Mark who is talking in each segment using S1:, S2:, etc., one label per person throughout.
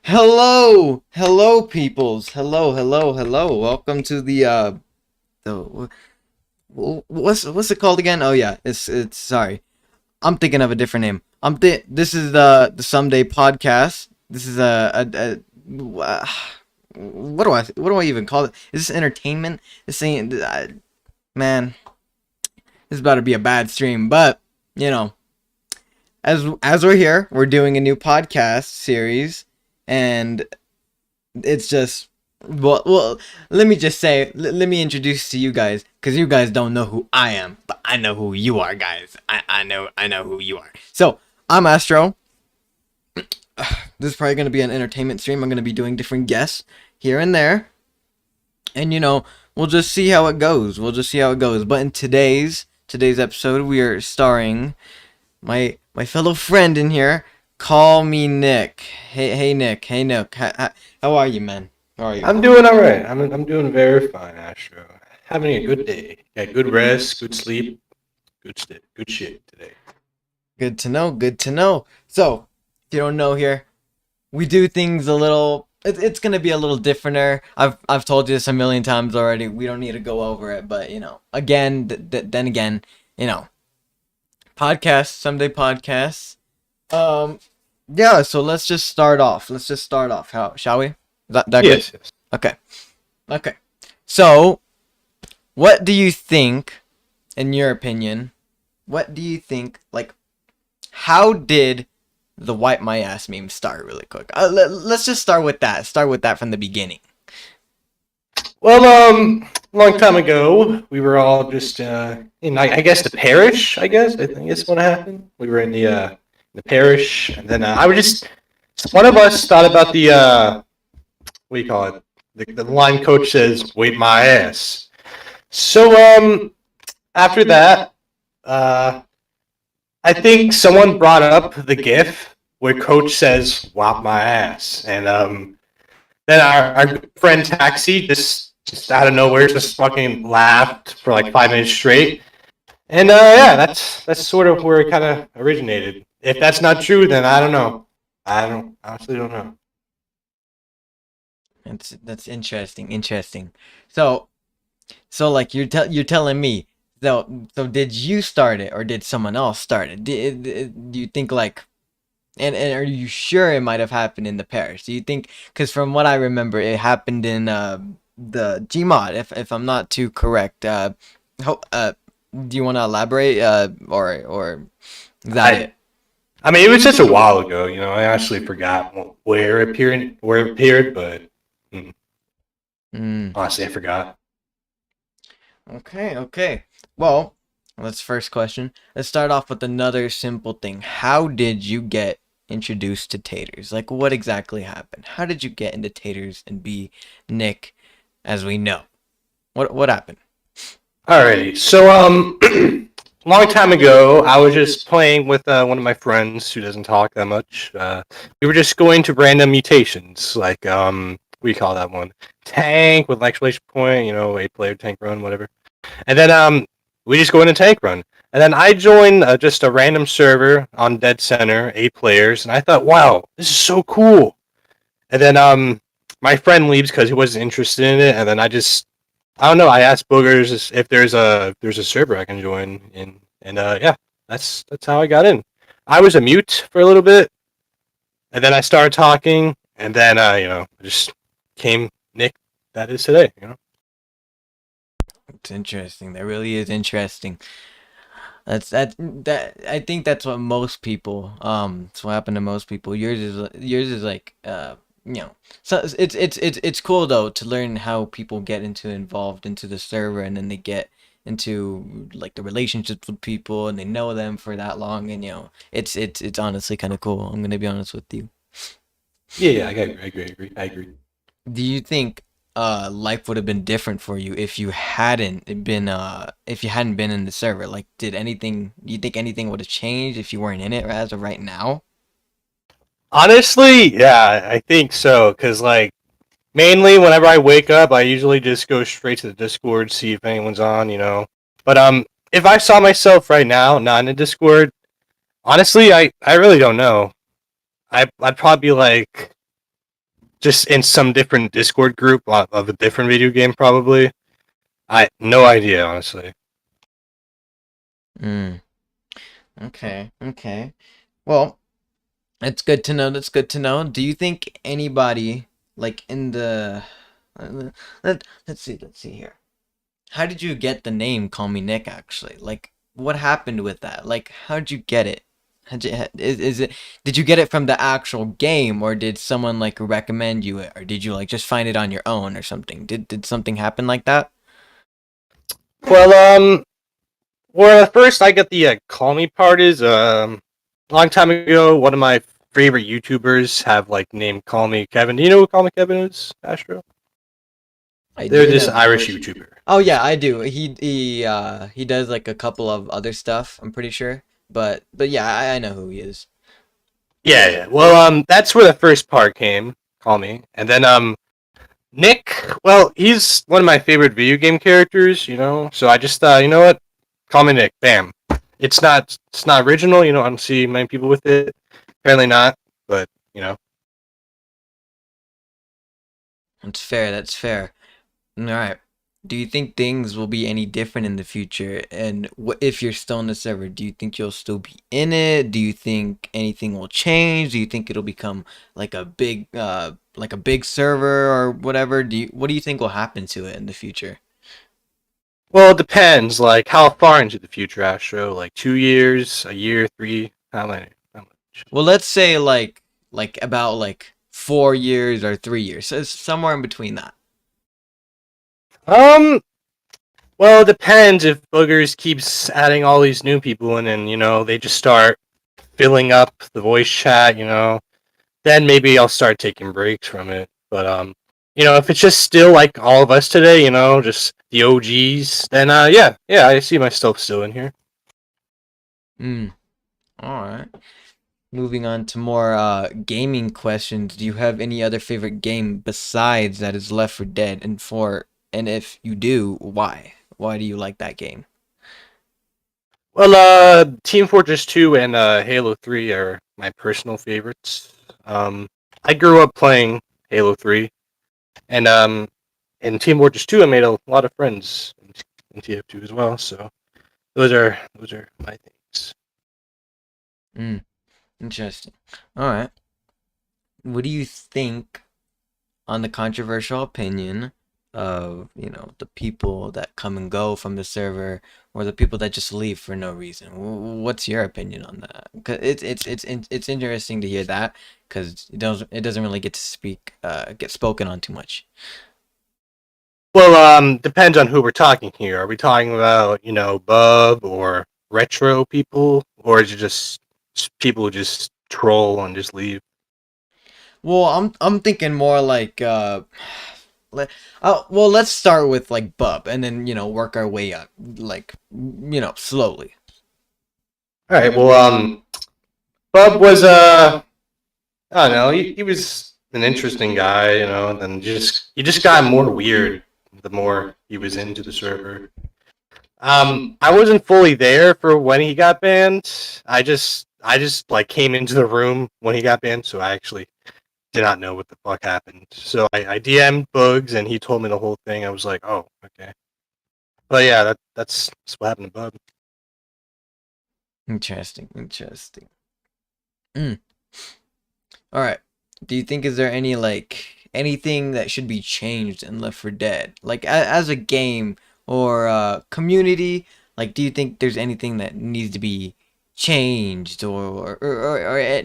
S1: Hello, peoples. Hello. Welcome to the what's it called again? Oh yeah, it's sorry. I'm thinking of a different name. This is the Someday podcast. This is what do I even call it? Is this entertainment? This ain't man. This is about to be a bad stream, but you know, as we're here, we're doing a new podcast series, and it's just well, let me just say, let me introduce to you guys, because you guys don't know who I am, but I know who you are, guys. I know who you are. So I'm Astro. This is probably going to be an entertainment stream. I'm going to be doing different guests here and there, and we'll just see how it goes. But in today's episode, we are starring my fellow friend in here. Call me Nick. Hey Nick. Hey Nick. How are you, man? How are you?
S2: I'm doing all right. I'm doing very fine, Astro. Having a good day. Got good rest, good sleep, good shit today.
S1: Good to know. Good to know. So, if you don't know here, we do things a little. It's gonna be a little differenter. I've told you this a million times already. We don't need to go over it, but again, then again, you know, podcasts, someday podcasts. Um, yeah. So let's just start off. How shall we? Is that good?
S2: Yes, yes.
S1: Okay. Okay. So, what do you think, in your opinion? What do you think? Like, how did the wipe my ass meme start? Really quick. Let's just start with that. Start with that from the beginning.
S2: Well, long time ago, we were all just in, I guess, the parish. I think that's what happened. We were in the parish, and then I was just one of us thought about the what do you call it? The line coach says, "Wait my ass." So after that, uh, I think someone brought up the GIF where Coach says "Whop my ass," and then our good friend Taxi just out of nowhere just fucking laughed for like 5 minutes straight, and yeah, that's sort of where it kind of originated. If that's not true, then I don't know. I don't honestly don't know.
S1: That's interesting. Interesting. So like you're telling me. So did you start it or did someone else start it? Do you think like and are you sure it might have happened in the parish? Do you think? Because from what I remember, it happened in the Gmod. If I'm not too correct. How, do you want to elaborate? Or is that
S2: I
S1: it?
S2: I mean, it was just a while ago. I actually forgot where it appeared, but
S1: Mm,
S2: honestly, I forgot.
S1: okay. Okay. Well, let's first question. Let's start off with another simple thing. How did you get introduced to taters? Like, what exactly happened? How did you get into taters and be Nick, as we know? What happened?
S2: Alrighty, so long time ago, I was just playing with one of my friends who doesn't talk that much. We were just going to random mutations, like what do you call that one? Tank with an exclamation point, 8 player tank run, whatever. And then we just go in a tank run. And then I joined just a random server on Dead Center, 8 players, and I thought, wow, this is so cool. And then my friend leaves because he wasn't interested in it, and then I don't know. I asked Boogers if there's a server I can join in, and yeah, that's how I got in. I was a mute for a little bit, and then I started talking, and then just came Nick that is today.
S1: It's interesting. That really is interesting. That I think that's what most people that's what happened to most people. Yours is like so it's cool though to learn how people get into involved into the server, and then they get into like the relationships with people and they know them for that long, and it's honestly kind of cool. I'm gonna be honest with you.
S2: Yeah, I agree.
S1: Do you think life would have been different for you if you hadn't been in the server? Like, do you think anything would have changed if you weren't in it as of right now?
S2: Honestly, yeah, I think so. Cause like mainly whenever I wake up, I usually just go straight to the Discord, see if anyone's on. But if I saw myself right now not in the Discord, honestly, I really don't know. I'd probably be like just in some different Discord group of a different video game, probably. I no idea, honestly.
S1: Mm. Okay. Okay. Well, it's good to know. That's good to know. Do you think anybody like in the let's see. Let's see here. How did you get the name Call Me Nick actually? Like what happened with that? Like how'd you get it? Is it did you get it from the actual game or did someone like recommend you it or did you like just find it on your own or something? Did something happen like that?
S2: Well, well, first I got the call me part is a long time ago. One of my favorite YouTubers have like named Call Me Kevin. Do you know who Call Me Kevin is, Astro?
S1: I
S2: They're
S1: did
S2: this
S1: have
S2: Irish YouTuber.
S1: Oh yeah, I do. He does like a couple of other stuff, I'm pretty sure. But yeah, I know who he is.
S2: Yeah, yeah. Well, that's where the first part came. Call me, and then Nick. Well, he's one of my favorite video game characters. So I just thought, you know what, call me Nick. Bam. It's not original. I don't see many people with it. Apparently not, but you know.
S1: That's fair, that's fair. All right. Do you think things will be any different in the future? And what if you're still in the server? Do you think you'll still be in it? Do you think anything will change? Do you think it'll become like a big server or whatever? What do you think will happen to it in the future?
S2: Well, it depends. Like, how far into the future, Astro? Like 2 years, a year, three? How many? How much?
S1: Well, let's say like about like 4 years or 3 years. So it's somewhere in between that.
S2: Um. Well, it depends if Boogers keeps adding all these new people in, and they just start filling up the voice chat. Then maybe I'll start taking breaks from it. But if it's just still like all of us today, just the OGs, then yeah, yeah, I see myself still in here.
S1: Hmm. All right. Moving on to more gaming questions. Do you have any other favorite game besides that is Left 4 Dead? And if you do, why? Why do you like that game?
S2: Well, Team Fortress 2 and Halo 3 are my personal favorites. I grew up playing Halo 3, and in Team Fortress 2, I made a lot of friends in TF2 as well. So those are my things.
S1: Hmm. Interesting. All right. What do you think on the controversial opinion of, the people that come and go from the server or the people that just leave for no reason? What's your opinion on that? 'Cause it's interesting to hear that because it doesn't really get to get spoken on too much.
S2: Well, depends on who we're talking here. Are we talking about Bub or retro people, or is it just people who just troll and just leave?
S1: Well, I'm thinking more like let, well, let's start with like Bub and then work our way up like slowly.
S2: All right. Well, Bub was I don't know. He was an interesting guy, and then he just got more weird the more he was into the server. I wasn't fully there for when he got banned. I just like came into the room when he got banned, so I actually did not know what the fuck happened. So I DM'd Bugs and he told me the whole thing. I was like, oh, okay. But yeah, that's what happened to Bub.
S1: Interesting, interesting. Mm. All right. Do you think is there any like anything that should be changed in Left 4 Dead? Like as a game or community, like do you think there's anything that needs to be changed or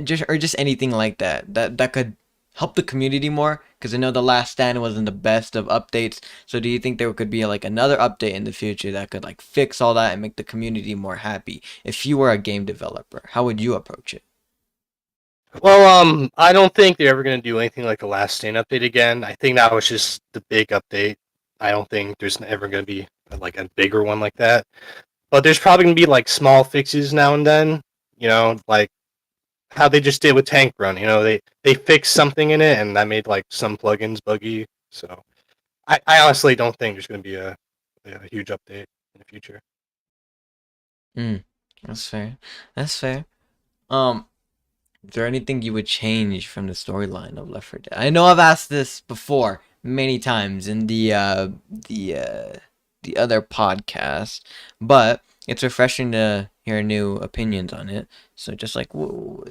S1: just anything like that could help the community more? Because I know the Last Stand wasn't the best of updates. So do you think there could be like another update in the future that could like fix all that and make the community more happy? If you were a game developer, how would you approach it?
S2: Well, I don't think they're ever gonna do anything like the last stand update again. I think that was just the big update. I don't think there's ever gonna be like a bigger one like that. But there's probably gonna be like small fixes now and then. Like how they just did with Tank Run. They fixed something in it, and that made like some plugins buggy. So I honestly don't think there's gonna be a huge update in the future.
S1: Mm, that's fair. That's fair. Um, Is there anything you would change from the storyline of Left 4 Dead? I know I've asked this before many times in the other podcast, but it's refreshing to hear new opinions on it. So just like,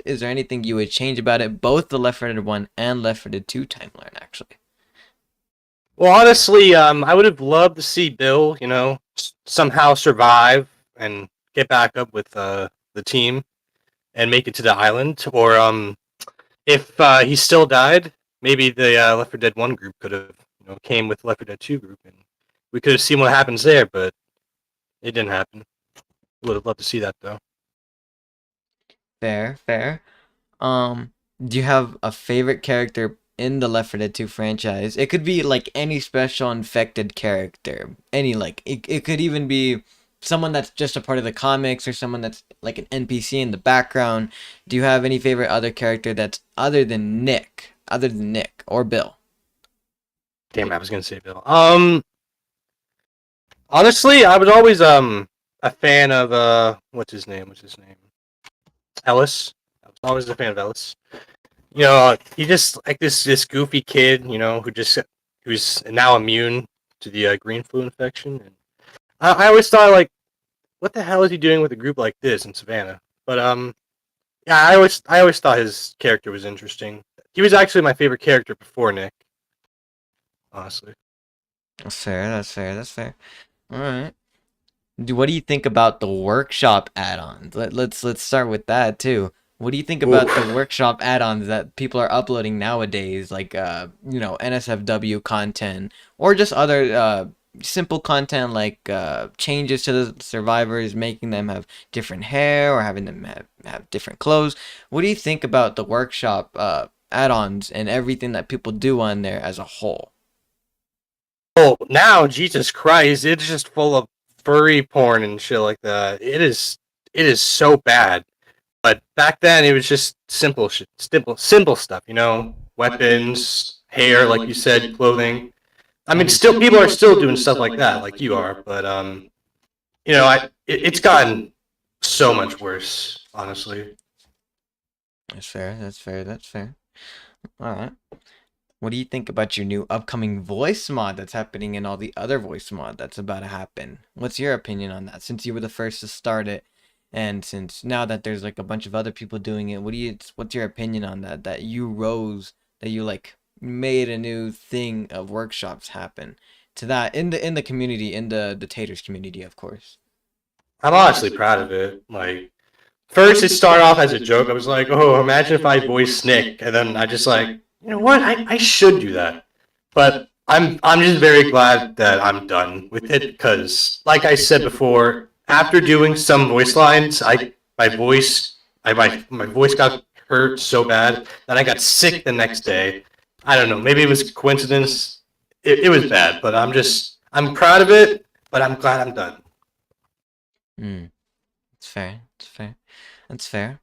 S1: is there anything you would change about it? Both the Left 4 Dead 1 and Left 4 Dead 2 timeline, actually.
S2: Well, honestly, I would have loved to see Bill, somehow survive and get back up with the team and make it to the island. Or if he still died, maybe the Left 4 Dead 1 group could have, came with Left 4 Dead 2 group, and we could have seen what happens there. But it didn't happen. Would have loved to see that though.
S1: Fair, fair. Um, do you have a favorite character in the Left 4 Dead 2 franchise? It could be like any special infected character. Any like it could even be someone that's just a part of the comics or someone that's like an NPC in the background. Do you have any favorite other character that's other than Nick or Bill?
S2: Damn, I was gonna say Bill. Honestly, I was always a fan of what's his name? Ellis. I was always a fan of Ellis. He just like this goofy kid, who's now immune to the green flu infection. And I always thought like, what the hell is he doing with a group like this in Savannah? But yeah, I always thought his character was interesting. He was actually my favorite character before Nick, honestly.
S1: That's fair. That's fair. That's fair. All right. What do you think about the workshop add-ons? Let's start with that too. What do you think about the
S2: Oof.
S1: workshop add-ons that people are uploading nowadays, like NSFW content or just other simple content like changes to the survivors, making them have different hair or having them have different clothes. What do you think about the workshop add-ons and everything that people do on there as a whole?
S2: Oh, now Jesus Christ, it's just full of furry porn and shit like that. It is so bad. But back then, it was just simple shit, simple stuff. Weapons, hair, like you said, clothing. I mean, still people are still doing stuff like that, like you are. But it's gotten so much worse, honestly.
S1: That's fair. That's fair. That's fair. All right. What do you think about your new upcoming voice mod that's happening and all the other voice mod that's about to happen? What's your opinion on that? Since you were the first to start it, and since now that there's like a bunch of other people doing it, what's your opinion on that? That you rose, that you like made a new thing of workshops happen to that in the community, in the Taters community, of course.
S2: I'm honestly proud of it. Like, first it started off as a joke. I was like, oh, imagine if I voiced Nick, and then I just like, you know what? I should do that. But I'm just very glad that I'm done with it because, like I said before, after doing some voice lines, my voice my voice got hurt so bad that I got sick the next day. I don't know. Maybe it was a coincidence. It was bad, but I'm proud of it. But I'm glad I'm done.
S1: Mm, it's fair. It's fair. That's fair.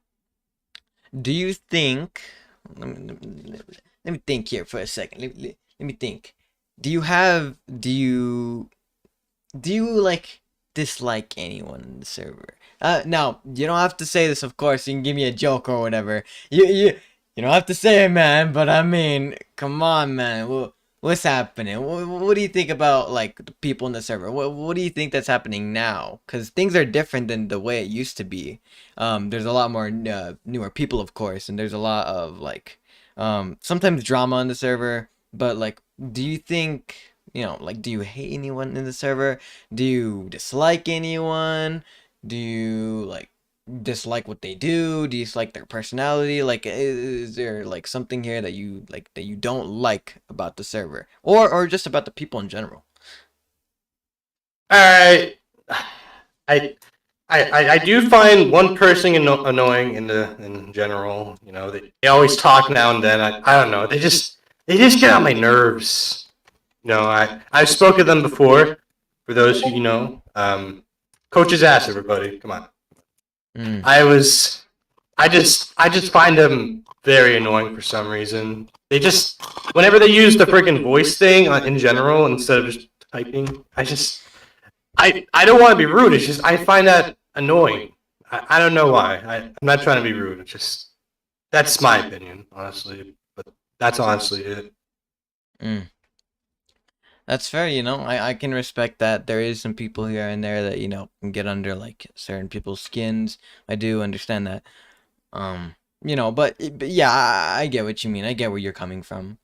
S1: Do you think? Let me think here for a second. Let me think. Do you have? Do you like dislike anyone in the server? Now you don't have to say this, of course. You can give me a joke or whatever. You don't have to say it, man. But I mean, come on, man. What's happening? What do you think about like the people in the server? What do you think that's happening now? Because things are different than the way it used to be. There's a lot more newer people, of course, and there's a lot of like sometimes drama on the server. But like, do you think like, do you hate anyone in the server? Do you dislike anyone? Do you like dislike what they do? Do you dislike their personality? Like, is there like something here that you don't like about the server, or just about the people in general?
S2: All right. I I do find one person annoying in general. They always talk now and then. I don't know. They just get on my nerves. I've spoken to them before. For those who coach's ass. Everybody, come on.
S1: Mm.
S2: I just find them very annoying for some reason. They just whenever they use the freaking voice thing in general instead of just typing, I don't want to be rude. It's just I find that annoying. I don't know why. I'm not trying to be rude. It's just That's my opinion, honestly. But that's honestly it.
S1: Mm. That's fair, I can respect that. There is some people here and there that, can get under like certain people's skins. I do understand that. Um, but yeah, I get what you mean. I get where you're coming from.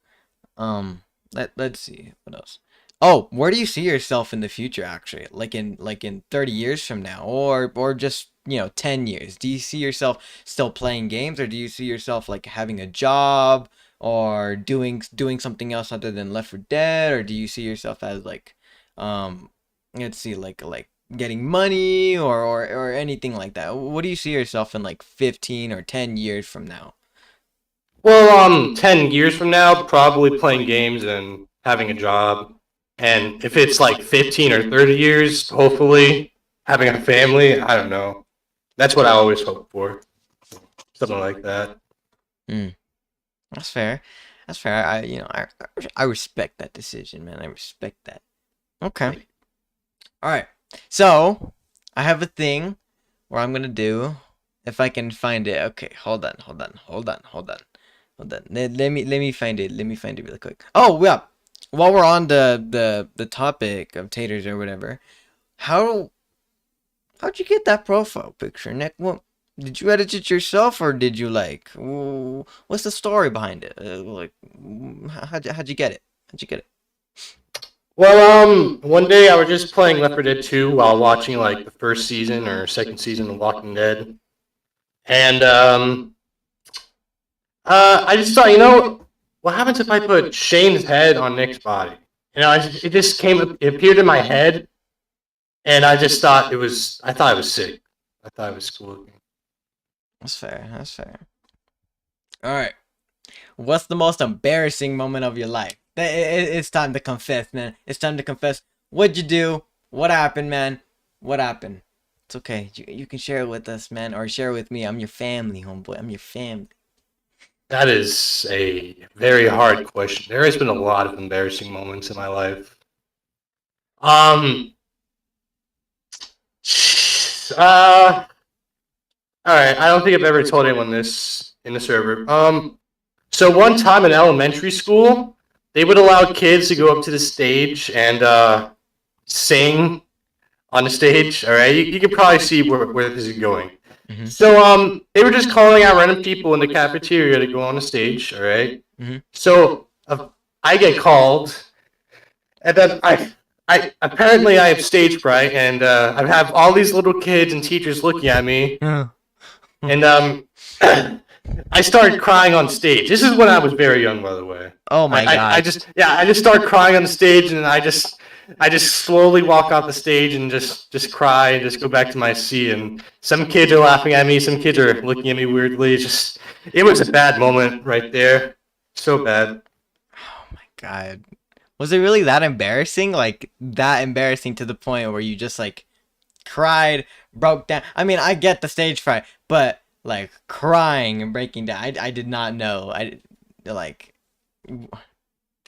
S1: Let's see what else. Oh, where do you see yourself in the future actually? Like in 30 years from now or just, 10 years. Do you see yourself still playing games or do you see yourself like having a job or doing something else other than Left 4 Dead or do you see yourself as like um let's see like getting money or anything like that? What do you see yourself in like 15 or 10 years from now?
S2: Well, 10 years from now, probably playing games and having a job. And if it's like 15 or 30 years, hopefully having a family. I don't know. That's what I always hope for. Something like that.
S1: Mm. That's fair. That's fair. I respect that decision, man. I respect that. Okay. All right. So I have a thing where I'm gonna do if I can find it. Okay, hold on. Let me find it. Let me find it really quick. Oh yeah. While we're on the topic of taters or whatever, how how'd you get that profile picture, Nick? What did you edit it yourself or did you like? What's the story behind it? How'd you get it? How'd you get it?
S2: Well, one day I was just playing Left 4 Dead 2 while watching like the first season or second season of Walking Dead, and I just thought, what happens if I put Shane's head on Nick's body? It just it appeared in my head, and I just thought I thought it was sick. I thought it was cool looking.
S1: That's fair. That's fair. All right. What's the most embarrassing moment of your life? It's time to confess, man. It's time to confess. What'd you do? What happened, man? What happened? It's okay. You can share it with us, man, or share it with me. I'm your family, homeboy. I'm your family.
S2: That is a very hard question. There has been a lot of embarrassing moments in my life. Um, uh, all right. I don't think I've ever told anyone this in the server. So one time in elementary school, they would allow kids to go up to the stage and sing on the stage. All right, you can probably see where this is going.
S1: Mm-hmm.
S2: So they were just calling out random people in the cafeteria to go on the stage. All right.
S1: Mm-hmm.
S2: So I get called, and then I apparently I have stage fright, and I have all these little kids and teachers looking at me, and I started crying on stage. This is when I was very young, by the way.
S1: Oh my god.
S2: I just started crying on the stage, and I just slowly walk off the stage and just cry and just go back to my seat. And some kids are laughing at me, some kids are looking at me weirdly. It was a bad moment right there, so bad.
S1: Oh my god. Was it really that embarrassing? Like that embarrassing to the point where you just like cried, broke down? I mean, I get the stage fright, but like crying and breaking down, I did not know. I like,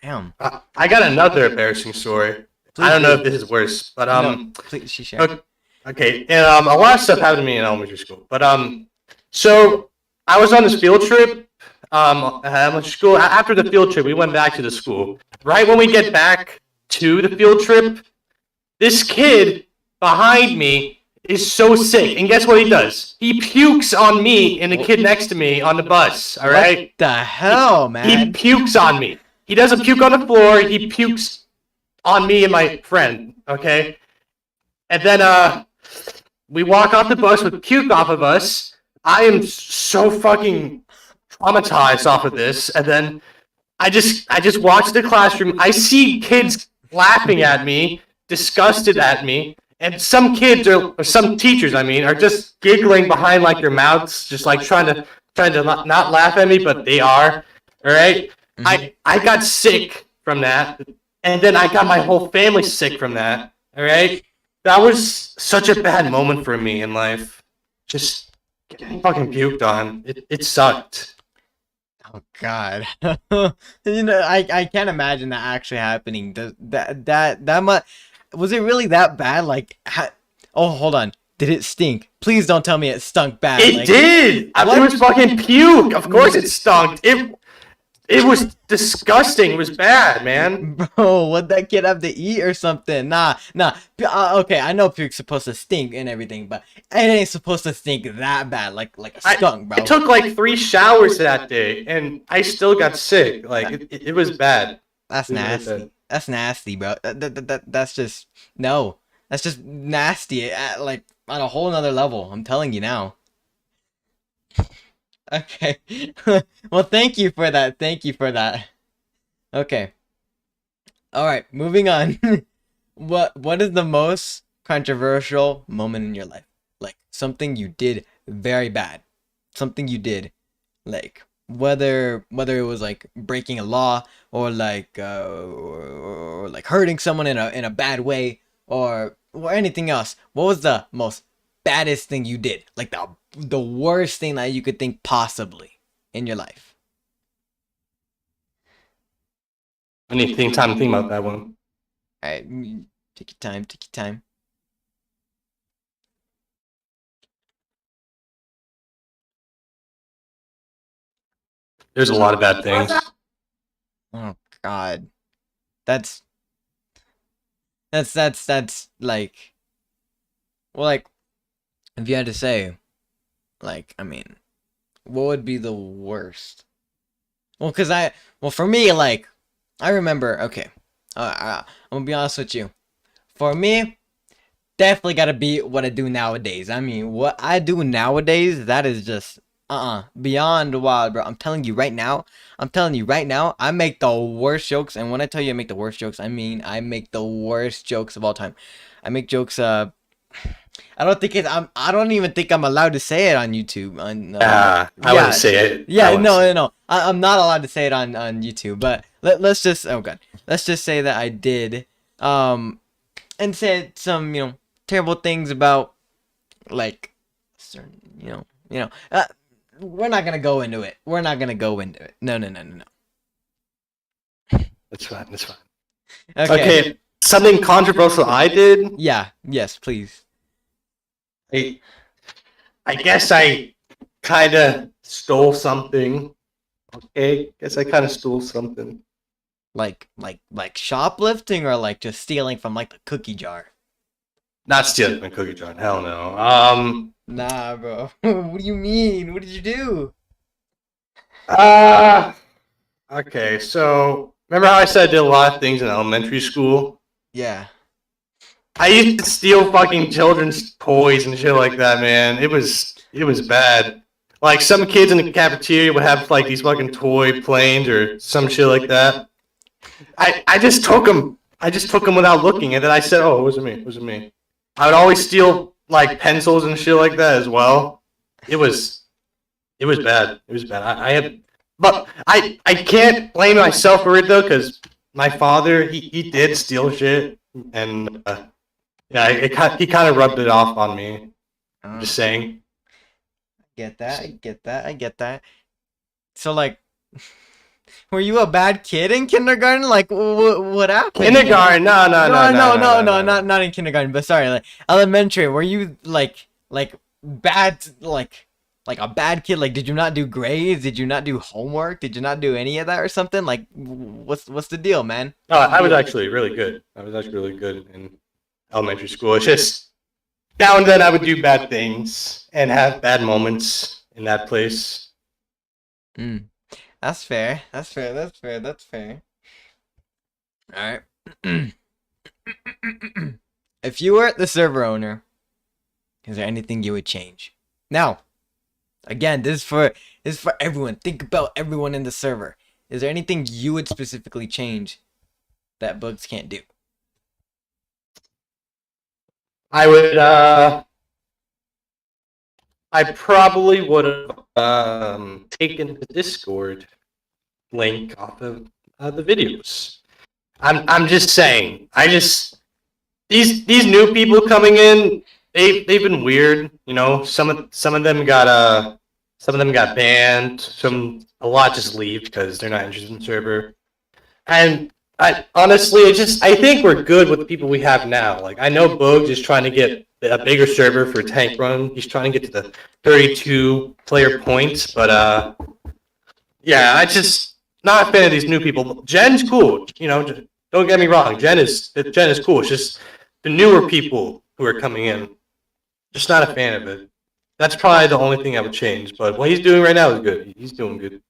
S1: damn.
S2: I got another embarrassing story.
S1: Please
S2: I don't know
S1: do.
S2: if this is worse, but
S1: No, please, she shared.
S2: okay, and a lot of stuff happened to me in elementary school. But so I was on this field trip. Elementary school. After the field trip, we went back to the school. Right when we get back to the field trip, this kid behind me is so sick, and guess what he does? He pukes on me and the kid next to me on the bus. All right.
S1: What the hell,
S2: He
S1: man?
S2: pukes on me. He doesn't puke on the floor. He pukes on me and my friend. Okay. And then we walk off the bus with puke off of us. I am so fucking traumatized off of this. And then I just watch the classroom. I see kids laughing at me, disgusted at me, and some kids or some teachers, I mean, are just giggling behind like their mouths, just like trying to not laugh at me, but they are. All right.
S1: Mhm.
S2: I got sick from that, and then I got my whole family sick from that. All right. That was such a bad moment for me in life. Just getting fucking puked on. It sucked.
S1: Oh God. I can't imagine that actually happening. That much was it really that bad? Like, oh, hold on. Did it stink? Please don't tell me it stunk bad.
S2: It
S1: Like,
S2: did.
S1: what?
S2: It was fucking puke. Of course it stunk. It was disgusting. It was bad, man.
S1: Bro, what that kid have to eat or something? Nah, nah. Okay, I know puke's supposed to stink and everything, but it ain't supposed to stink that bad, like a skunk, bro.
S2: I took like 3 showers that day, and I still got sick. Like it was bad.
S1: That's nasty. That's nasty, bro. That's just no. That's just nasty. Like on a whole nother level. I'm telling you now. Okay. Well, thank you for that. Thank you for that. Okay. All right. Moving on. What is the most controversial moment in your life? Like something you did very bad. Something you did like whether it was like breaking a law or like hurting someone in a bad way or anything else. What was the most baddest thing you did? Like the worst thing that you could think possibly in your life.
S2: I need to take time to think about that one.
S1: All right, take your time. Take your time.
S2: There's a lot of bad things.
S1: Oh God, that's that's like, well, like if you had to say, like, I mean, what would be the worst? Well, for me, like, I remember. Okay, I'm gonna be honest with you. For me, definitely gotta be what I do nowadays. I mean, what I do nowadays, that is just beyond wild, bro. I'm telling you right now. I make the worst jokes, and when I tell you I make the worst jokes, I mean I make the worst jokes of all time. I make jokes. I don't even think I'm allowed to say it on YouTube.
S2: I wouldn't say it.
S1: Yeah, no. I'm not allowed to say it on YouTube. But let's just. Oh God. Let's just say that I did. And said some terrible things about like certain we're not gonna go into it. No.
S2: That's fine. That's fine.
S1: Okay.
S2: Something controversial I did.
S1: Yeah. Yes, please.
S2: I guess I kind of stole something. Okay, guess I kind of stole something.
S1: Like shoplifting or like just stealing from like the cookie jar.
S2: Not stealing from a cookie jar. Hell no.
S1: Nah, bro. What do you mean? What did you do?
S2: Okay. So remember how I said I did a lot of things in elementary school?
S1: Yeah.
S2: I used to steal fucking children's toys and shit like that, man. It was bad. Like some kids in the cafeteria would have like these fucking toy planes or some shit like that. I just took them. I just took them without looking, and then I said, "Oh, it wasn't me. It wasn't me." I would always steal like pencils and shit like that as well. It was bad. It was bad. But I can't blame myself for it though, because my father he did steal shit, and yeah, he kind of rubbed it off on me. I'm just saying.
S1: I get that. So like, were you a bad kid in kindergarten? Like, what happened?
S2: Kindergarten? No,
S1: not in kindergarten. But sorry, like elementary. Were you like bad, like a bad kid? Like, did you not do grades? Did you not do homework? Did you not do any of that or something? Like, what's the deal, man?
S2: No, I was actually really good. In elementary school. It's just now and then I would do bad things and have bad moments in that place.
S1: That's fair. All right. If you were the server owner, is there anything you would change? Now, again, this is for everyone. Think about everyone in the server. Is there anything you would specifically change that bugs can't do?
S2: I would I probably would have taken the Discord link off of the videos. I'm just saying. These new people coming in, they've been weird. You know, some of them got banned. A lot just leave because they're not interested in the server. And I honestly, I think we're good with the people we have now. Like I know Bogues is trying to get a bigger server for Tank Run. He's trying to get to the 32 player points, but yeah, I just not a fan of these new people. Jen's cool, you know. Don't get me wrong, Jen is cool. It's just the newer people who are coming in. Just not a fan of it. That's probably the only thing I would change. But what he's doing right now is good. He's doing good.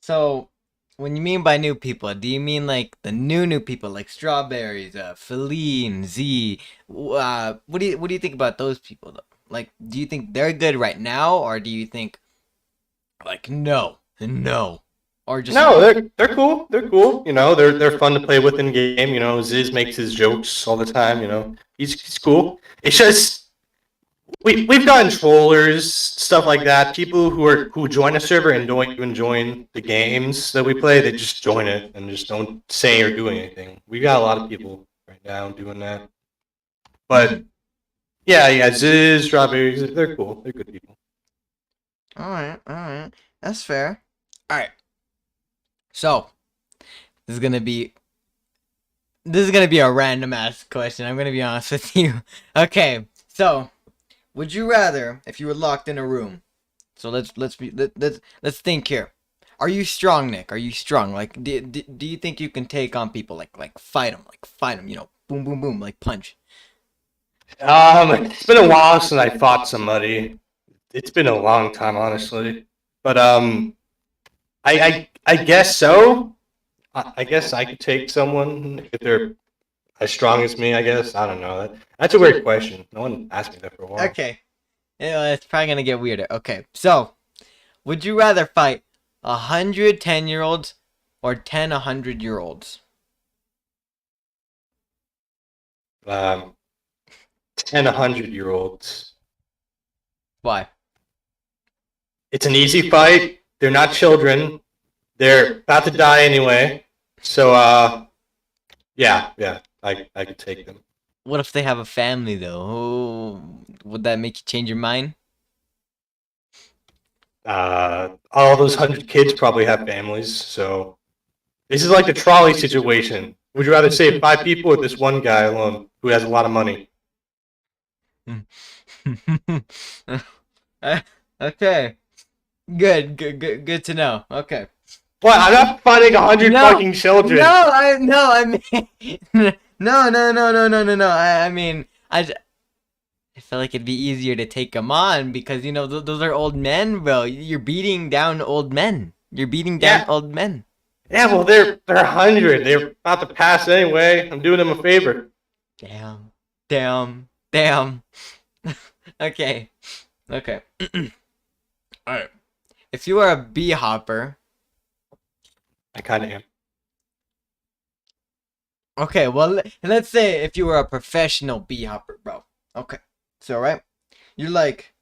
S1: So, when you mean by new people, do you mean like the new people, like Strawberries, Feline, Z? What do you think about those people though? Like, do you think they're good right now, or do you think like no, or just
S2: No, they're cool. They're cool. You know, they're fun to play with in game. You know, Ziz makes his jokes all the time. You know, he's cool. It's just we've gotten trollers, stuff like that. People who join a server and don't even join the games that we play. They just join it and just don't say or do anything. We got a lot of people right now doing that. But yeah, Ziz, Strawberries, they're cool. They're good people.
S1: all right, that's fair. All right, so this is gonna be a random ass question. I'm gonna be honest with you. Okay, so would you rather if you were locked in a room? So let's think here. Are you strong, Nick? Are you strong? Like, do you think you can take on people? Like fight them. You know, boom, boom, boom, like punch.
S2: It's been a while since I fought somebody. It's been a long time, honestly. But I guess so. I guess I could take someone if they're as strong as me. I guess I don't know. That's a weird question. No one asked me that for a while.
S1: Okay, it's probably gonna get weirder. Okay, so would you rather fight 110-year-olds or 10 100-year-olds?
S2: Um, 10 100-year-olds.
S1: Why?
S2: It's an easy fight. They're not children. They're about to die anyway. So yeah, I could take them.
S1: What if they have a family though? Oh, would that make you change your mind?
S2: All those 100 kids probably have families, so this is like the trolley situation. Would you rather save 5 people or this one guy alone who has a lot of money?
S1: Okay. Good to know. Okay.
S2: What? I'm not fighting 100
S1: No,
S2: fucking children.
S1: I mean, no. I mean, I feel like it'd be easier to take them on because you know those are old men, bro. You're beating down old men. You're beating down
S2: Yeah.
S1: old men.
S2: Yeah, well, they're 100. They're about to pass anyway. I'm doing them a favor.
S1: Damn. Okay. All right. If you are a bee hopper,
S2: I kind of am.
S1: okay. Well, let's say if you were a professional bee hopper, bro. Okay. So right, you're like,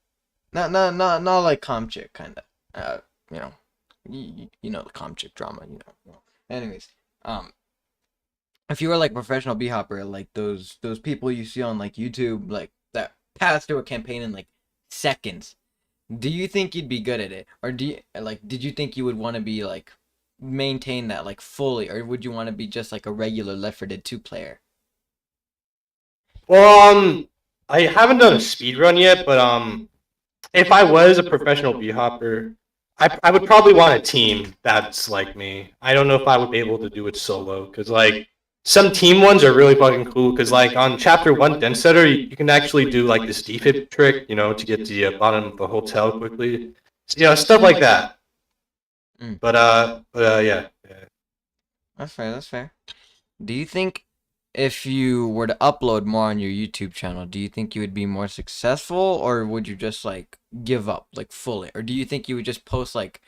S1: not like com chick kind of. You know, you know the com chick drama. You know. Anyways, if you were like professional bee hopper, like those people you see on like YouTube, like that pass through a campaign in like seconds. Do you think you'd be good at it, or did you think you would want to be like maintain that like fully, or would you want to be just like a regular Left 4 Dead 2 player?
S2: Well, I haven't done a speed run yet, but if I was a professional bee hopper, I would probably want a team that's like me. I don't know if I would be able to do it solo because like some team ones are really fucking cool. Because like on chapter one, Den Setter, you can actually do like this defib trick, you know, to get to the bottom of the hotel quickly. You know, stuff like that.
S1: Mm.
S2: But yeah.
S1: That's fair. Do you think if you were to upload more on your YouTube channel, do you think you would be more successful, or would you just like give up like fully, or do you think you would just post like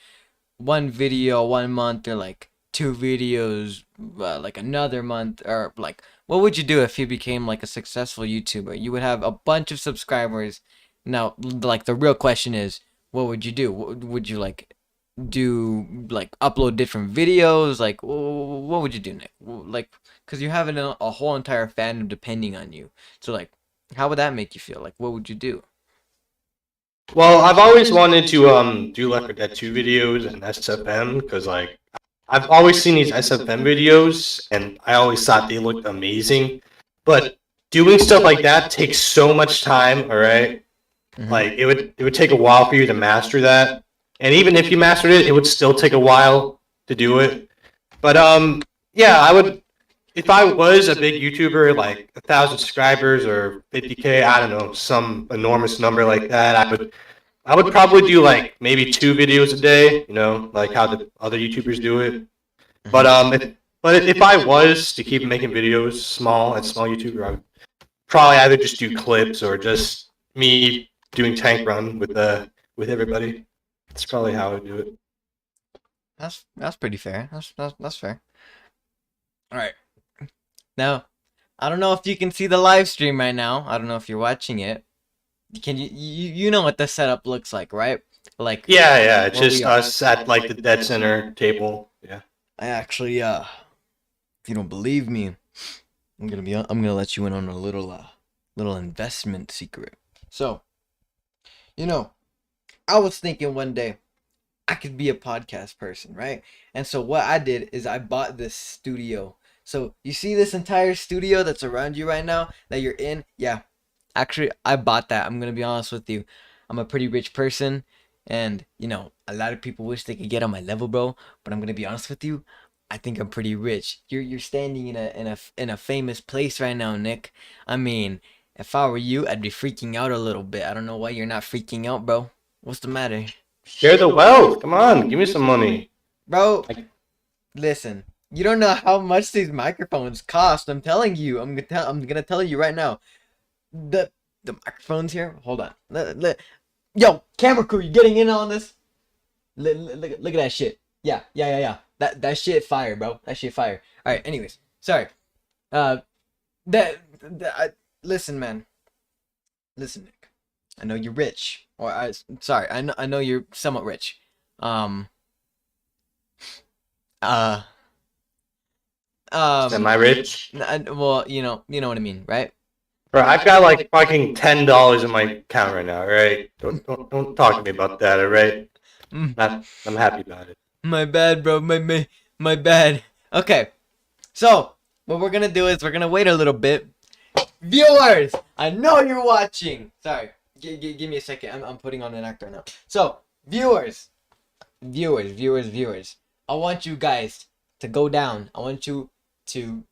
S1: one video 1 month or like two videos like another month, or like what would you do if you became like a successful YouTuber? You would have a bunch of subscribers. Now, like the real question is, what would you do? Would you like do like upload different videos? Like what would you do, Nick? Like because you have a whole entire fandom depending on you. So like, how would that make you feel? Like, what would you do?
S2: Well, I've always wanted to do Left 4 Dead 2 videos and SFM because like I've always seen these SFM videos, and I always thought they looked amazing. But doing stuff like that takes so much time. All right, like it would take a while for you to master that, and even if you mastered it, it would still take a while to do it. But yeah, I would if I was a big YouTuber, like 1,000 subscribers or 50K, I don't know, some enormous number like that, I would probably do like maybe 2 videos a day, like how the other YouTubers do it. But if I was to keep making videos small YouTuber, I would probably either just do clips or just me doing tank run with everybody. That's probably how I would do it.
S1: That's pretty fair. That's fair. All right. Now, I don't know if you can see the live stream right now. I don't know if you're watching it. Can you know what the setup looks like, right? Like
S2: Yeah, it's just us at like the dead center table. Yeah.
S1: I actually if you don't believe me, I'm gonna let you in on a little investment secret. So, I was thinking one day I could be a podcast person, right? And so what I did is I bought this studio. So you see this entire studio that's around you right now that you're in? Yeah. Actually, I bought that. I'm gonna be honest with you. I'm a pretty rich person, and a lot of people wish they could get on my level, bro. But I'm gonna be honest with you. I think I'm pretty rich. You're standing in a famous place right now, Nick. I mean, if I were you, I'd be freaking out a little bit. I don't know why you're not freaking out, bro. What's the matter?
S2: Share the wealth. Come on, give me some money.
S1: Bro, listen. You don't know how much these microphones cost. I'm telling you. I'm gonna tell you right now. The microphones here. Hold on. Yo, camera crew, you getting in on this? Look at that shit. Yeah. That shit fire, bro. That shit fire. All right. Anyways, sorry. Listen, man. Listen, Nick. I know you're rich, sorry. I know you're somewhat rich. Um.
S2: Am I rich?
S1: Well, you know what I mean, right?
S2: Bro, I've got like fucking $10 in my account right now. All right, don't talk to me about that. All right, I'm happy about it.
S1: My bad, bro. My bad. Okay, so what we're gonna do is we're gonna wait a little bit. Viewers, I know you're watching. Sorry, give me a second. I'm putting on an act right now. So viewers. I want you guys to go down. I want you to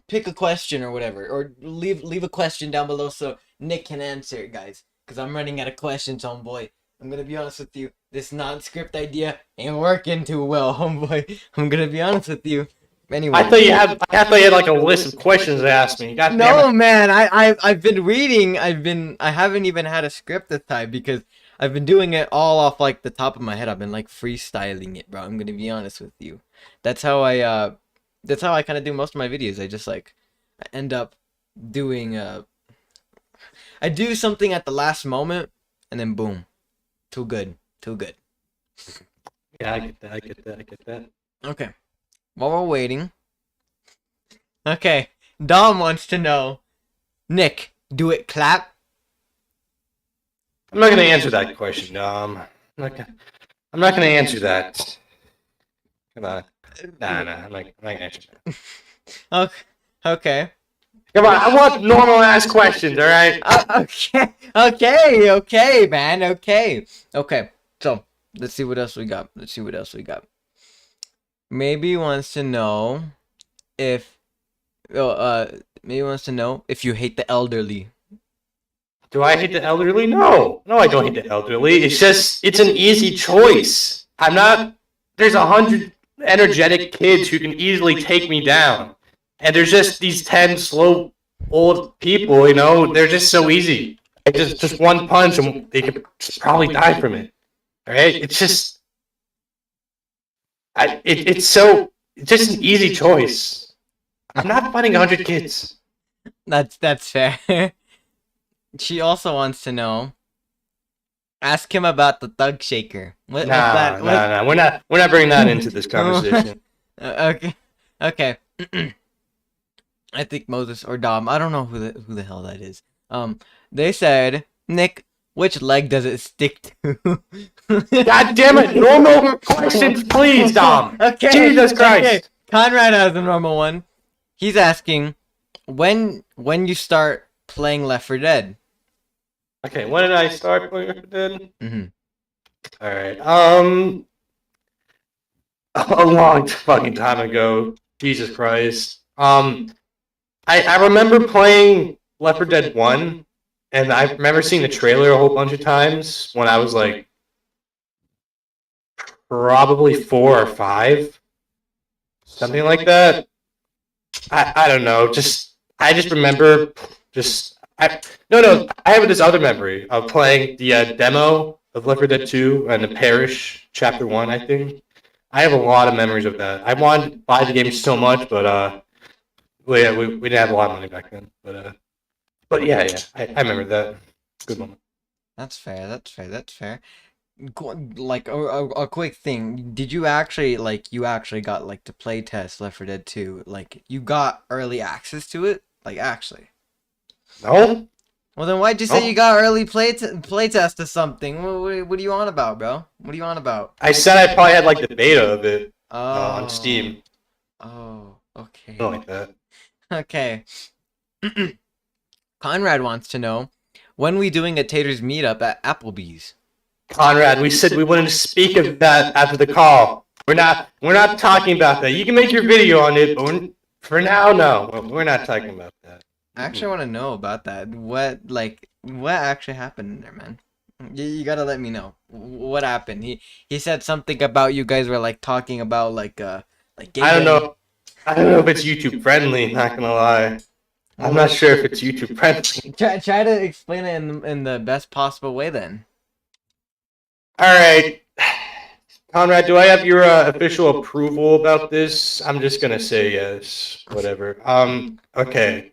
S1: pick a question or whatever, or leave a question down below so Nick can answer it, guys. Cause I'm running out of questions, homeboy. I'm gonna be honest with you. This non-script idea ain't working too well, homeboy. I'm gonna be honest with you. Anyway,
S2: I thought you had like a list of questions to ask me. God
S1: no,
S2: damn it.
S1: man. I've been reading. I haven't even had a script this time because I've been doing it all off like the top of my head. I've been like freestyling it, bro. I'm gonna be honest with you. That's how I kind of do most of my videos. I end up doing I do something at the last moment and then boom. Too good.
S2: Yeah, I get that.
S1: Okay. While we're waiting. Okay. Dom wants to know. Nick, do it clap?
S2: I'm not gonna answer that question. I'm not gonna answer that. Come on. Nah. I'm not gonna answer that.
S1: Okay.
S2: Come on, I want normal ass questions. All right.
S1: Okay, man. Okay. So let's see what else we got. Maybe he wants to know if you hate the elderly.
S2: Do I hate the elderly? No, I don't hate the elderly. It's an easy choice. I'm not. There's 100 energetic kids who can easily take me down, and there's just these 10 slow old people. They're just so easy. Just one punch, and they could probably die from it. All right, it's just. It's just an easy choice. I'm not fighting 100 kids.
S1: That's fair. She also wants to know. Ask him about the thug shaker. What's that?
S2: Nah. We're not bringing that into this conversation.
S1: Okay. I think Moses or Dom. I don't know who the hell that is. They said, Nick, Which leg does it stick to?
S2: God damn it! Normal questions, please, Dom.
S1: Okay.
S2: Jesus Christ.
S1: Okay. Conrad has a normal one. He's asking when you start playing Left 4 Dead.
S2: Okay, when did I start playing Left 4 Dead?
S1: Mm-hmm.
S2: All right. A long fucking time ago. Jesus Christ. I remember playing Left 4 Dead 1, and I remember seeing the trailer a whole bunch of times when I was like probably 4 or 5, something like that. I don't know. I just remember no. I have this other memory of playing the demo of Left 4 Dead 2 and the Parish Chapter 1. I think I have a lot of memories of that. I wanted to buy the game so much, but well, yeah, we didn't have a lot of money back then. But yeah, I remember that. Good moment.
S1: That's fair. That's fair. That's fair. Like a quick thing. Did you actually you actually got like to play test Left 4 Dead 2? Like you got early access to it? Like actually?
S2: No.
S1: Well then why'd you say you got early play test or something? What are you on about, bro? What are you on about?
S2: I said I probably had like the beta of it on
S1: Oh.
S2: Steam.
S1: Oh. Okay.
S2: Something like that.
S1: Okay. Conrad wants to know when we doing a Taters meetup at Applebee's.
S2: Conrad, we said we wouldn't speak of that after the call. We're not talking about that. You can make your video on it, but for now, no. We're not talking about that.
S1: I actually want to know about that. What actually happened in there, man? You gotta let me know. What happened? He said something about you guys were like talking about like game.
S2: I don't know. I don't know if it's YouTube friendly. Not gonna lie. I'm not sure if it's YouTube friendly.
S1: Try to explain it in the best possible way then.
S2: All right, Conrad, do I have your official approval about this? I'm just gonna say yes. Whatever. Okay.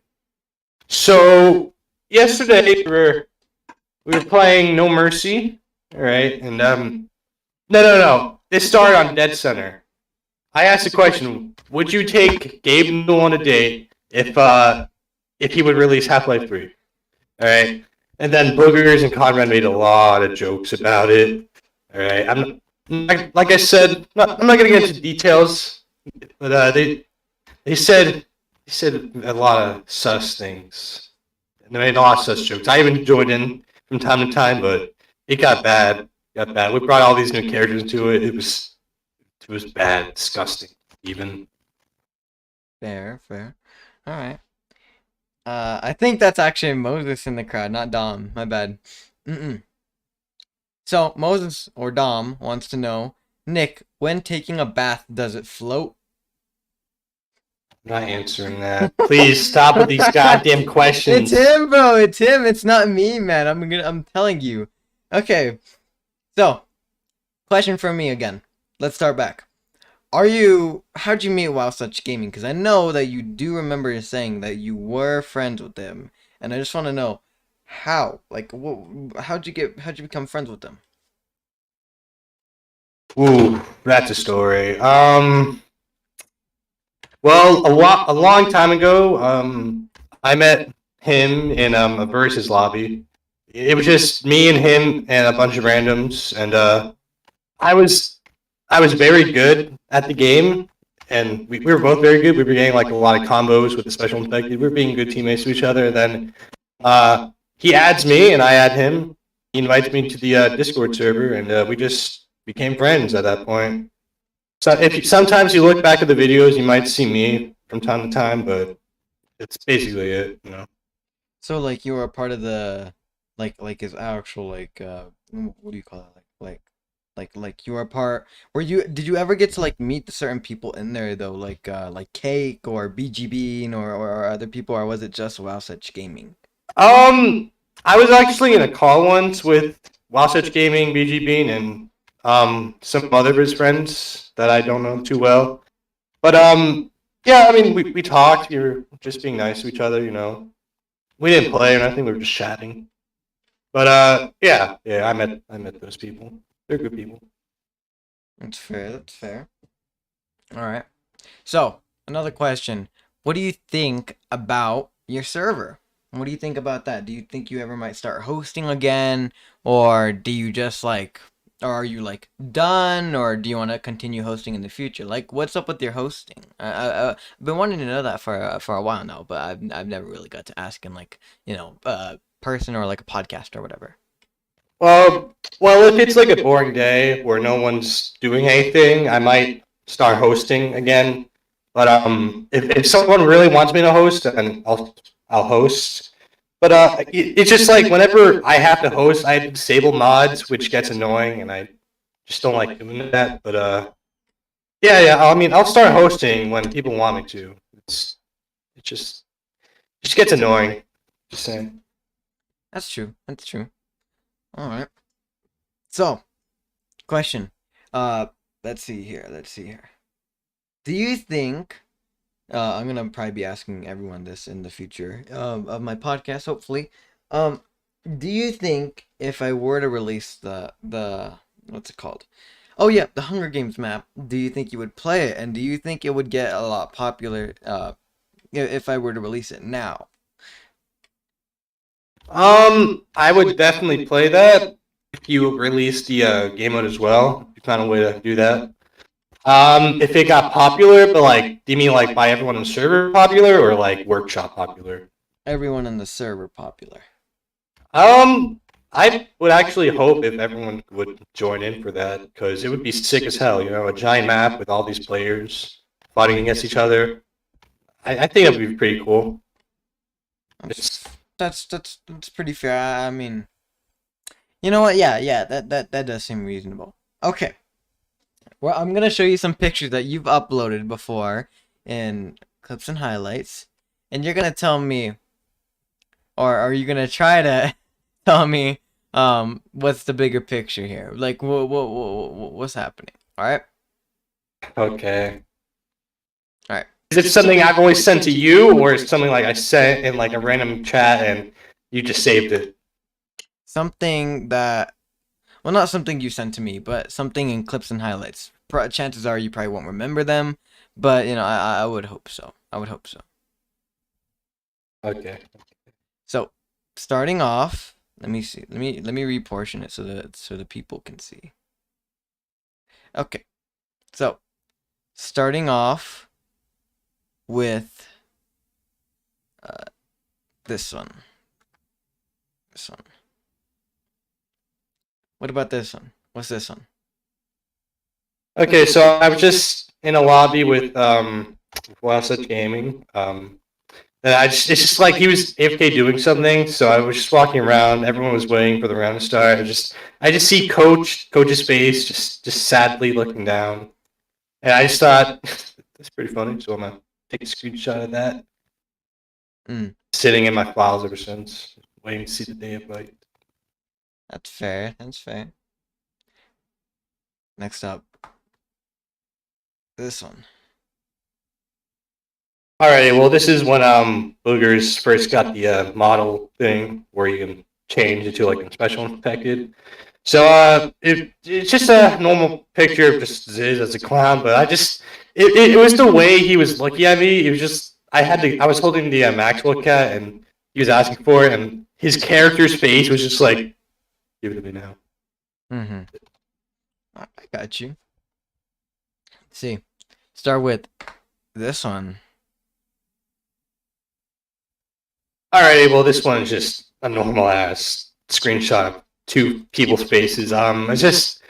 S2: So yesterday we were playing No Mercy. All right, and no. This started on Dead Center. I asked the question: would you take Gabe Newell on a date if he would release Half-Life 3? All right, and then Boogers and Conrad made a lot of jokes about it. All right, like I said, I'm not gonna get into details, but they said a lot of sus things. And they made a lot of sus jokes. I even joined in from time to time, but it got bad. Got bad. We brought all these new characters into it. It was bad, disgusting, even.
S1: Fair. All right. I think that's actually Moses in the crowd, not Dom. My bad. So Moses or Dom wants to know, Nick, when taking a bath, does it float?
S2: I'm not answering that. Please stop with these goddamn questions.
S1: It's him, bro. It's him. It's not me, man. I'm telling you. Okay. So, question from me again. Let's start back. How'd you meet Wow Such Gaming? Because I know that you do remember saying that you were friends with them, and I just want to know how. Like, how'd you become friends with them?
S2: Ooh, that's a story. Well, a long time ago, I met him in a versus lobby. It was just me and him and a bunch of randoms, and I was very good at the game, and we were both very good. We were getting like a lot of combos with the special infected. We were being good teammates to each other. Then he adds me, and I add him. He invites me to the Discord server, and we just became friends at that point. So sometimes you look back at the videos, you might see me from time to time, but it's basically it, you know.
S1: So, like, you were a part of the, like his actual, what do you call it? Like you were a part. Did you ever get to like meet the certain people in there though, like Cake or BG Bean or other people, or was it just Wow Such Gaming?
S2: I was actually in a call once with Wasatch Gaming, BG Bean, and some other of his friends that I don't know too well. But yeah, I mean, we talked. We were just being nice to each other, you know. We didn't play or nothing. We were just chatting. But yeah, I met those people. They're good people.
S1: That's fair. That's fair. All right. So another question: what do you think about your server? What do you think about that? Do you think you ever might start hosting again, or do you just like, or are you like done, or do you want to continue hosting in the future? Like, what's up with your hosting? I've been wanting to know that for a while now, but I've never really got to asking like person or like a podcast or whatever.
S2: Well, if it's like a boring day where no one's doing anything, I might start hosting again. But if someone really wants me to host, then I'll host. But it's just like whenever I have to host, I disable mods, which gets annoying, and I just don't like doing that. But yeah. I mean, I'll start hosting when people want me to. It just gets annoying. Just saying.
S1: That's true. That's true. All right. So, question. Uh, let's see here. Let's see here. Do you think I'm gonna probably be asking everyone this in the future of my podcast, hopefully. Um, do you think if I were to release the what's it called? Oh yeah, the Hunger Games map. Do you think you would play it, and do you think it would get a lot popular if I were to release it now?
S2: I would definitely play that if you release the game mode as well. You found a way to do that. If it got popular, but like, do you mean like by everyone in the server popular or like workshop popular?
S1: Everyone in the server popular.
S2: I would actually hope if everyone would join in for that because it would be sick as hell. You know, a giant map with all these players fighting against each other. I think that would be pretty cool.
S1: That's that's pretty fair. I mean, you know what? Yeah. That does seem reasonable. Okay. Well, I'm gonna show you some pictures that you've uploaded before in clips and highlights, and you're gonna tell me, or are you gonna try to tell me, what's the bigger picture here? Like, what's happening? All right,
S2: Okay.
S1: all right.
S2: Is it something I've only sent to you, or is it something like I sent in like a random chat and you just saved it?
S1: Something that, well, not something you sent to me, but something in clips and highlights. Chances are you probably won't remember them, but I would hope so. I would hope so.
S2: Okay.
S1: So, starting off, let me see. Let me reportion it so the people can see. Okay. So, starting off with this one. This one. What about this one? What's this one?
S2: Okay, so I was just in a lobby with Such Gaming. And it's just like he was AFK doing something, so I was just walking around. Everyone was waiting for the round to start. I just see Coach's face, just sadly looking down, and I just thought that's pretty funny. So I'm gonna take a screenshot of that.
S1: Mm,
S2: Sitting in my files ever since, waiting to see the day of light.
S1: that's fair. That's fair. Next up, this one.
S2: Alrighty, well, this is when Boogers first got the model thing where you can change into like a special infected. So it's just a normal picture of just Ziz as a clown, but it was the way he was looking at me. It was just I was holding the Maxwell cat and he was asking for it, and his character's face was just like, give it to me now.
S1: Mm-hmm. I got you. Let's see. Start with this one.
S2: Alrighty, well, this one's just a normal ass screenshot of two people's faces. It's just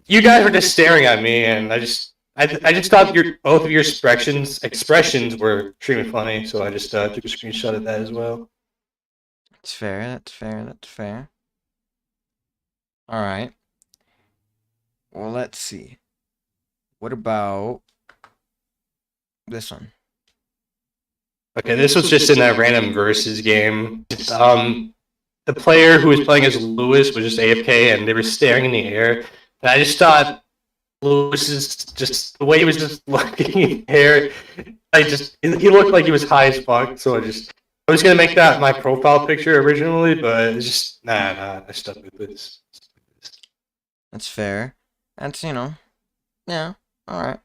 S2: you guys were just staring at me, and I just thought both of your expressions were extremely funny, so I just took a screenshot of that as well.
S1: That's fair. That's fair. That's fair. All right. Well, let's see. What about this one?
S2: Okay, this was just in that random versus game. The player who was playing as Lewis was just AFK, and they were staring in the air, and I just thought Lewis is just the way he was just looking in the air. He looked like he was high as fuck, so I was gonna make that my profile picture originally, but it's just nah. I stuck with this.
S1: That's fair. That's yeah. All right.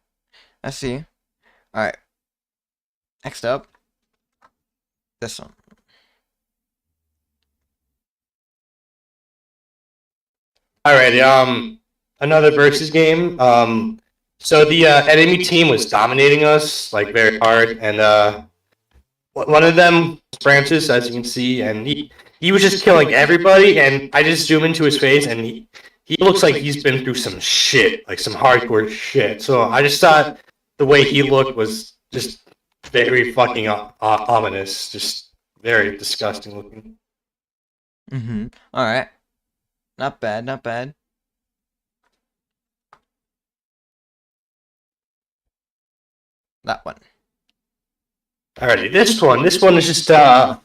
S1: I see. All right. Next up, this one.
S2: Alrighty, another versus game. So the enemy team was dominating us like very hard, and one of them branches, as you can see, and he was just killing everybody. And I just zoom into his face, and he looks like he's been through some shit, like some hardcore shit. So I just thought the way he looked was just very fucking ominous, just very disgusting looking.
S1: Mm-hmm. All right. Not bad. Not bad. That one.
S2: Alrighty, this one is just a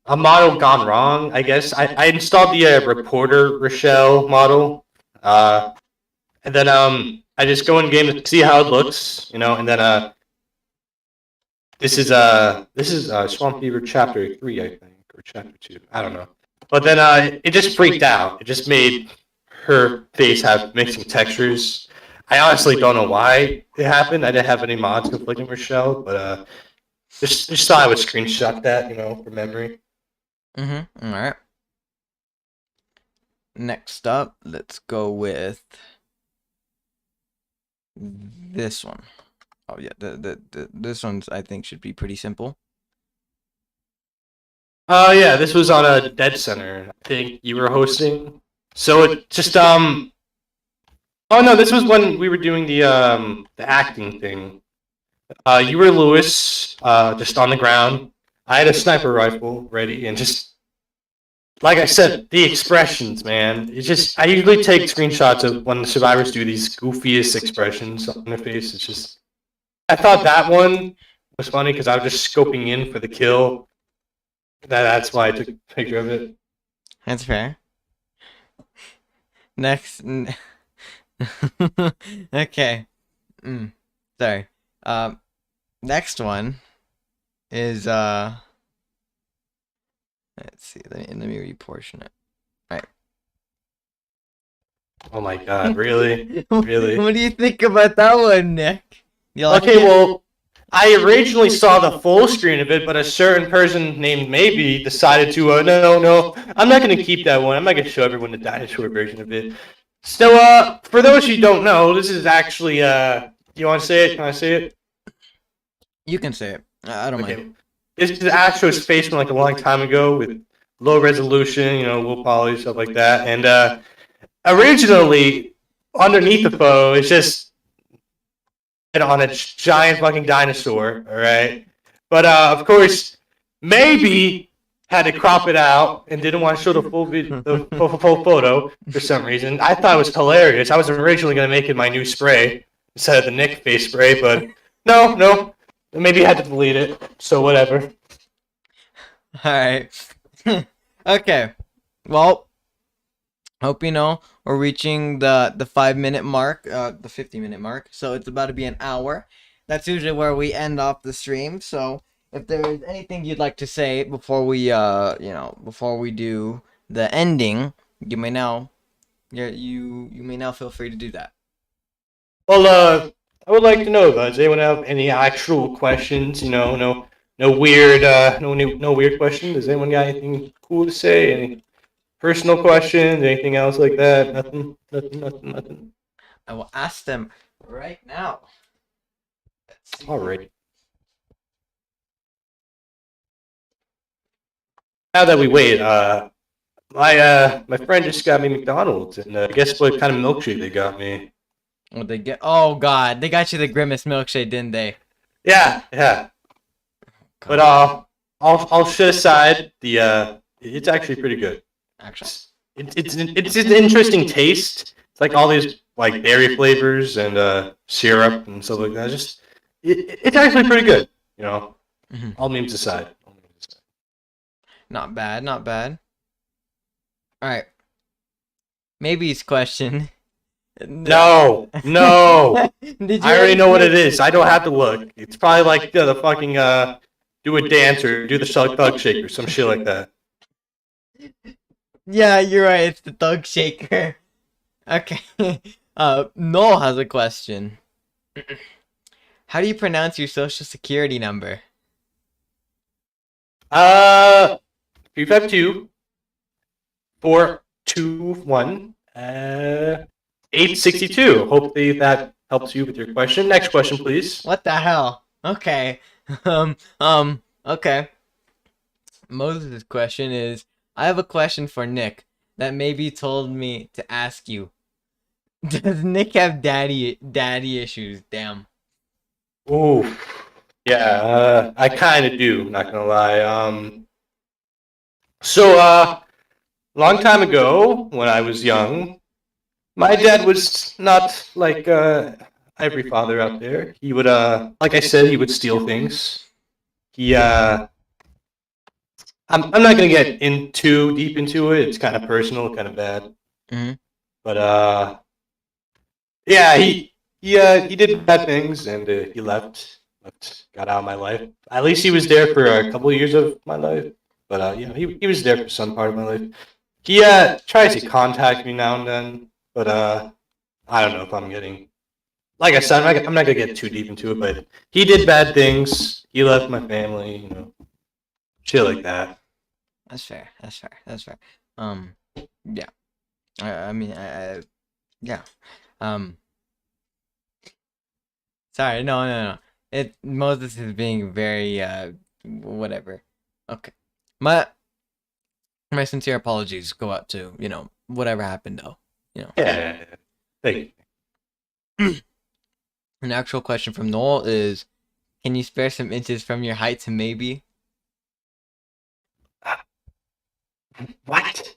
S2: model gone wrong, I guess. I installed the reporter Rochelle model, and then I just go in game to see how it looks, and then this is Swamp Fever Chapter 3, I think, or Chapter 2, I don't know. But then it just freaked out. It just made her face have mixing textures. I honestly don't know why it happened. I didn't have any mods conflicting Rochelle, but just thought I would screenshot that, for memory.
S1: Mm-hmm. All right. Next up, let's go with this one. Oh yeah, this one's I think should be pretty simple.
S2: Yeah, this was on a Dead Center. I think you were hosting. So it just Oh no, this was when we were doing the acting thing. You were Lewis, just on the ground. I had a sniper rifle ready, and just like I said, the expressions, man. It's just I usually take screenshots of when the survivors do these goofiest expressions on their face. It's just I thought that one was funny because I was just scoping in for the kill. That's why I took a picture of it.
S1: That's fair. Next. Okay. Sorry. Next one is let's see. Let me reportion it. All right.
S2: Oh my god, really? Really?
S1: What do you think about that one, Nick? You like
S2: Okay,
S1: it?
S2: well, I originally saw the full screen of it, but a certain person named Maybe decided to, no, I'm not going to keep that one. I'm not going to show everyone the dinosaur version of it. So, for those who don't know, this is actually, do you want to say it? Can I say it?
S1: You can say it. I don't mind.
S2: This is Astro's face from like a long time ago with low resolution, low poly, stuff like that. And, originally, underneath the photo, it's just on a giant fucking dinosaur, all right? But of course, Maybe had to crop it out and didn't want to show the full photo for some reason. I thought it was hilarious. I was originally going to make it my new spray instead of the Nick face spray, but no, maybe I had to delete it. So whatever.
S1: All right. Okay. Well, hope you know we're reaching the 5 minute mark, the 50 minute mark. So it's about to be an hour. That's usually where we end off the stream. So if there's anything you'd like to say before we before we do the ending, you may now you may now feel free to do that.
S2: Well, I would like to know, does anyone have any actual questions? No weird, no weird questions. Does anyone got anything cool to say? Any personal questions? Anything else like that? Nothing.
S1: I will ask them right now. Let's see.
S2: All right. Now that we wait, my friend just got me McDonald's, and guess what kind of milkshake they got me?
S1: What they get? Oh God, they got you the grimace milkshake, didn't they?
S2: Yeah. But I'll shit aside the it's actually pretty good.
S1: Actually,
S2: It's an interesting taste. It's like all these like berry flavors and syrup and stuff like that. It's actually pretty good. All memes aside.
S1: not bad, not bad. All right. Maybe's question.
S2: No.
S1: Did you
S2: I already know what it is. I don't have to look. It's probably like the fucking do a dance or do the thug shake or some shit like that.
S1: Yeah, you're right. It's the thug shaker. Okay. Noel has a question. How do you pronounce your social security number?
S2: 352 421 Uh, 862. Hopefully that helps you with your question. Next question, please.
S1: What the hell? Okay. Okay. Moses' question is, I have a question for Nick that maybe told me to ask you. Does Nick have daddy issues? Damn.
S2: Ooh, yeah, I kind of do. Not gonna lie. Long time ago, when I was young, my dad was not like every father out there. He would, like I said, he would steal things. He, I'm not gonna get in too deep into it. It's kind of personal, kind of bad.
S1: Mhm.
S2: But yeah, he did bad things, and he got out of my life. At least he was there for a couple of years of my life. But he was there for some part of my life. He tries to contact me now and then, but I don't know if I'm getting. Like I said, I'm not gonna get too deep into it, but he did bad things. He left my family, shit like that.
S1: That's fair. That's fair. That's fair. Um, yeah. I mean, yeah. Um, sorry. No, no, no. Moses is being very whatever. Okay. My my sincere apologies go out to whatever happened though. You know.
S2: Yeah, thank
S1: An actual question from Noel is, can you spare some inches from your height to maybe?
S2: you. What?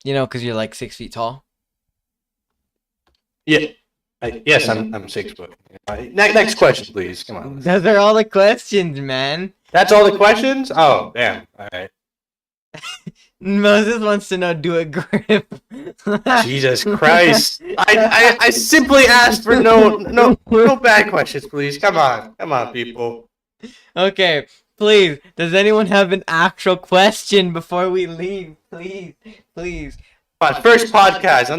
S1: Because you're like 6 feet tall.
S2: Yeah. Yes, I'm 6 foot. Next question, please. Come on.
S1: Those are all the questions, man.
S2: That's all the questions? Oh, damn. All right.
S1: Moses wants to know, do a grip.
S2: Jesus Christ! I simply asked for no bad questions, please. Come on, people.
S1: Okay, please. Does anyone have an actual question before we leave? Please, please.
S2: But first podcast.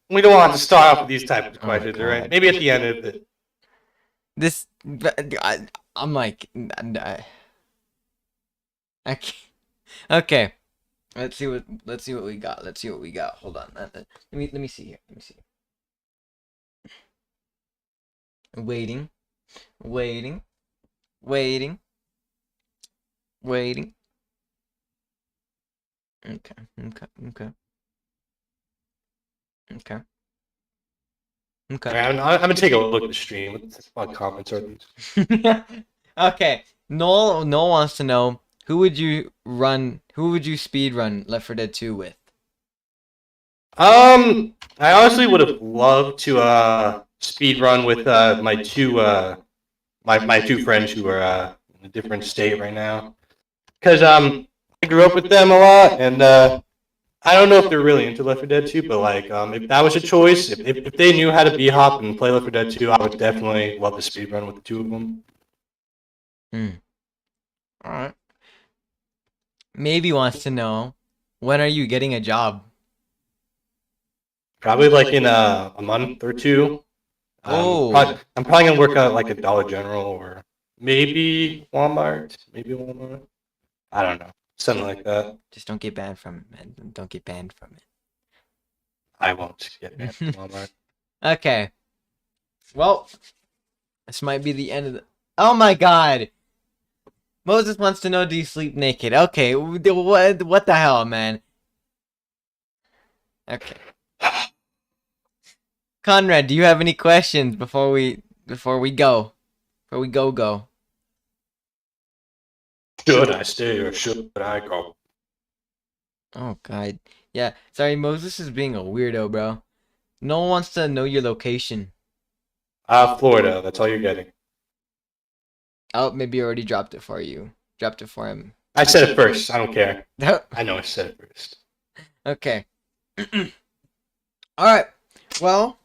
S2: We don't want to start off with these types of questions, all right?
S1: God.
S2: Maybe at the end of it.
S1: This, I'm like, I can't. Okay. Let's see what we got. Let's see what we got. Hold on. Let me see here. Let me see. Waiting. Waiting. Waiting. Waiting. Okay. Okay. Okay. Okay. Okay.
S2: All right, I'm gonna take a look at the stream. What comments are these?
S1: Okay. Noel wants to know, who would you speed run Left 4 Dead 2 with?
S2: I honestly would have loved to speed run with my two friends who are in a different state right now. Because I grew up with them a lot, and I don't know if they're really into Left 4 Dead 2, but like if that was a choice, if they knew how to b-hop and play Left 4 Dead 2, I would definitely love to speed run with the two of them.
S1: All right. Maybe wants to know, when are you getting a job?
S2: Probably like in a month or two. I'm probably gonna work at like a Dollar General or maybe Walmart. I don't know, something like that.
S1: Just don't get banned from it, man. Don't get banned from it.
S2: I won't get banned from Walmart.
S1: Okay. Well, this might be the end of the. Oh my God. Moses wants to know, do you sleep naked? Okay. What the hell, man? Okay. Conrad, do you have any questions before we go? Before we go?
S2: Should I stay or should I go?
S1: Oh God. Yeah. Sorry, Moses is being a weirdo, bro. No one wants to know your location.
S2: Florida. That's all you're getting.
S1: Oh, maybe I already dropped it for you. Dropped it for him.
S2: I said it first. I don't care. I know I said it first.
S1: Okay. All right. Well,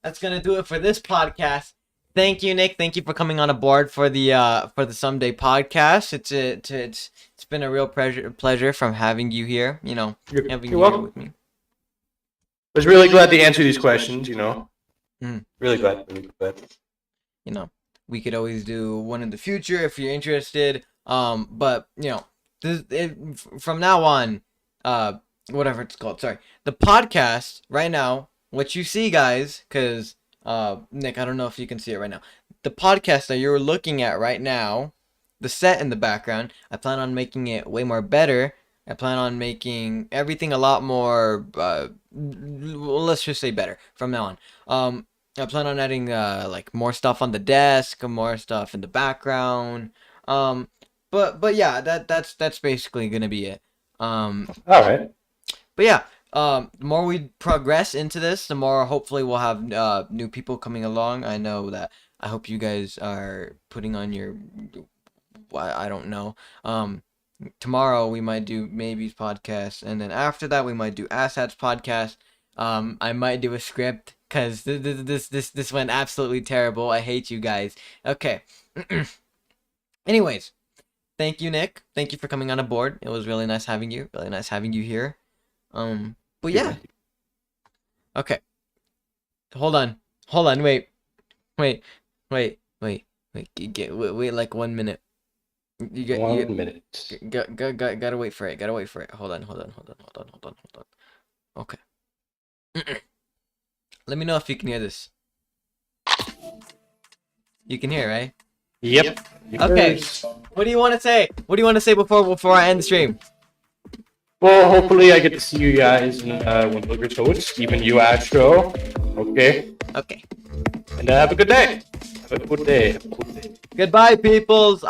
S1: that's gonna do it for this podcast. Thank you, Nick. Thank you for coming on aboard for the Someday podcast. It's been a real pleasure from having you here. Having you here with me.
S2: I was really glad to answer these questions. Really glad.
S1: We could always do one in the future if you're interested. But from now on, whatever it's called. Sorry, the podcast right now. What you see, guys, because Nick, I don't know if you can see it right now. The podcast that you're looking at right now, the set in the background. I plan on making it way more better. I plan on making everything a lot more. Let's just say better from now on. I plan on adding like more stuff on the desk, more stuff in the background. Um, but yeah, that's basically gonna be it.
S2: All right.
S1: But yeah, the more we progress into this, the more hopefully we'll have new people coming along. I know that. I hope you guys are putting on your. I don't know. Tomorrow we might do Maybe's podcast, and then after that we might do Asshat's podcast. I might do a script because this went absolutely terrible. I hate you guys. Okay. Anyways, thank you, Nick. Thank you for coming on aboard. It was really nice having you. Really nice having you here. But yeah. Okay. Hold on. Hold on. Wait. Wait. Wait. Wait. Wait. Like 1 minute. You got
S2: 1 minute.
S1: Gotta wait for it. Gotta wait for it. Hold on. Okay. Let me know if you can hear this. You can hear, right?
S2: Yep.
S1: Okay. What do you want to say? What do you want to say before I end the stream?
S2: Well, hopefully I get to see you guys in one of your toads, even you, Astro. Okay.
S1: Okay.
S2: And have a good day. Have a good day.
S1: Goodbye, peoples.